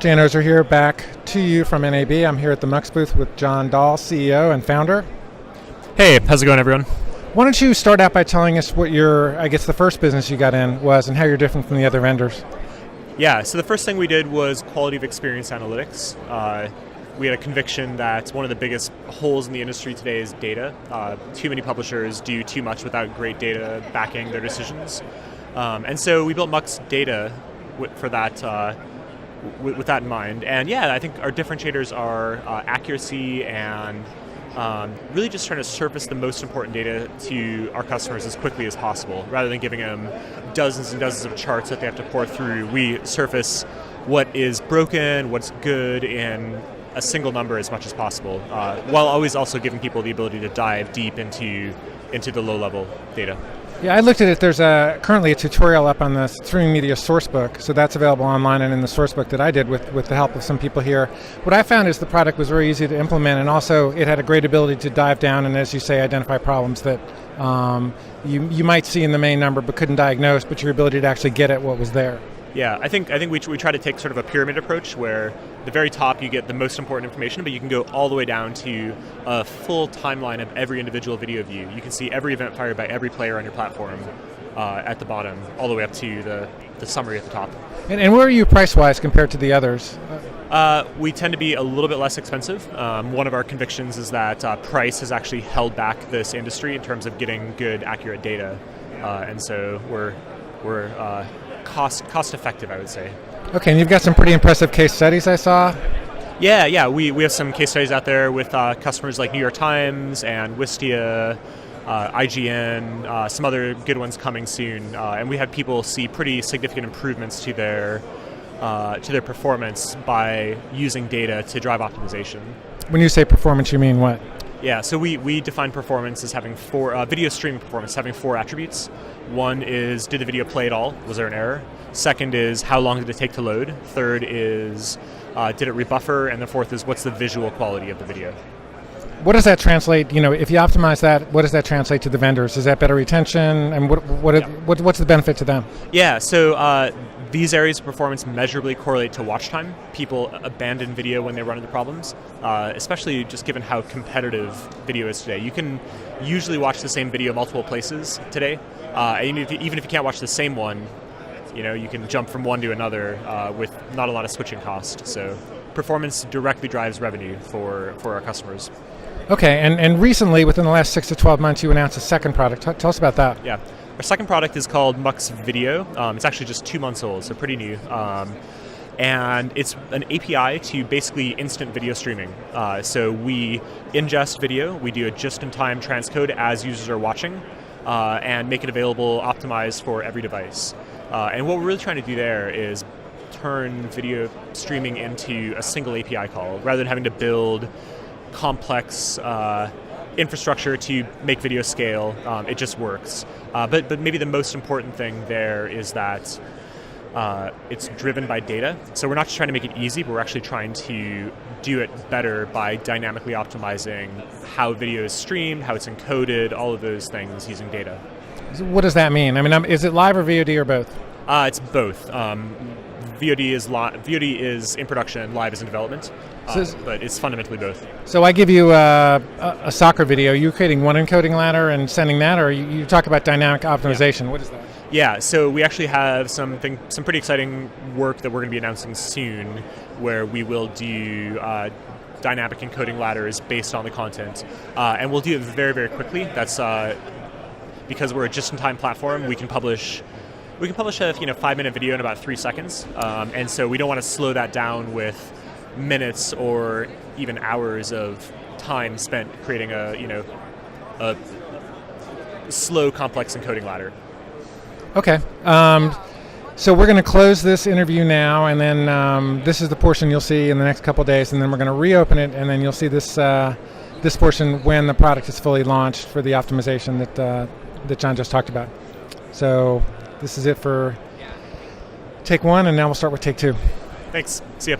Dan Ozer here, back to you from NAB. I'm here at the Mux booth with Jon Dahl, CEO and founder. Hey, how's it going, everyone? Why don't you start out by telling us what your, I guess the first business you got in was and how you're different from the other vendors. Yeah, so the first thing we did was quality of experience analytics. We had a conviction that one of the biggest holes in the industry today is data. Too many publishers do too much without great data backing their decisions. And so we built Mux Data for that, with that in mind. And yeah, I think our differentiators are accuracy and really just trying to surface the most important data to our customers as quickly as possible. Rather than giving them dozens and dozens of charts that they have to pour through, we surface what is broken, what's good in a single number as much as possible, while always also giving people the ability to dive deep into the low-level data. Yeah, I looked at it. There's currently a tutorial up on the streaming media sourcebook, so that's available online and in the sourcebook that I did with the help of some people here. What I found is the product was very easy to implement, and also it had a great ability to dive down and, as you say, identify problems that you might see in the main number but couldn't diagnose, but your ability to actually get at what was there. Yeah, I think we try to take sort of a pyramid approach where at the very top you get the most important information, but you can go all the way down to a full timeline of every individual video view. You can see every event fired by every player on your platform at the bottom, all the way up to the summary at the top. And where are you price-wise compared to the others? We tend to be a little bit less expensive. One of our convictions is that price has actually held back this industry in terms of getting good, accurate data, and so we're cost effective, I would say. Okay, and you've got some pretty impressive case studies I saw. Yeah, we have some case studies out there with customers like New York Times and Wistia, IGN, some other good ones coming soon, and we had people see pretty significant improvements to their performance by using data to drive optimization. When you say performance, you mean what? Yeah, so we define performance as having video streaming performance having four attributes. One is, did the video play at all? Was there an error? Second is, how long did it take to load? Third is, did it rebuffer? And the fourth is, what's the visual quality of the video? What does that translate, if you optimize that, what does that translate to the vendors? Is that better retention? And what's the benefit to them? Yeah, so these areas of performance measurably correlate to watch time. People abandon video when they run into problems, especially just given how competitive video is today. You can usually watch the same video multiple places today. Even if you can't watch the same one, you can jump from one to another with not a lot of switching cost. So performance directly drives revenue for our customers. Okay, and recently, within the last 6 to 12 months, you announced a second product. Tell us about that. Yeah. Our second product is called Mux Video. It's actually just 2 months old, so pretty new. And it's an API to basically instant video streaming. So we ingest video, we do a just-in-time transcode as users are watching, and make it available, optimized for every device. And what we're really trying to do there is turn video streaming into a single API call, rather than having to build complex infrastructure to make video scale. It just works. But maybe the most important thing there is that it's driven by data. So we're not just trying to make it easy, but we're actually trying to do it better by dynamically optimizing how video is streamed, how it's encoded, all of those things using data. What does that mean? I mean, is it live or VOD or both? It's both. VOD is in production, live is in development, but it's fundamentally both. So I give you a soccer video. You're creating one encoding ladder and sending that, or you talk about dynamic optimization. Yeah. What is that? Yeah, so we actually have some pretty exciting work that we're going to be announcing soon, where we will do dynamic encoding ladders based on the content, and we'll do it very, very quickly. That's because we're a just-in-time platform. We can publish a 5-minute video in about 3 seconds, and so we don't want to slow that down with minutes or even hours of time spent creating a slow, complex encoding ladder. Okay, so we're going to close this interview now, and then this is the portion you'll see in the next couple of days, and then we're going to reopen it, and then you'll see this portion when the product is fully launched for the optimization that Jon just talked about. So this is it for take one, and now we'll start with take two. Thanks. See ya.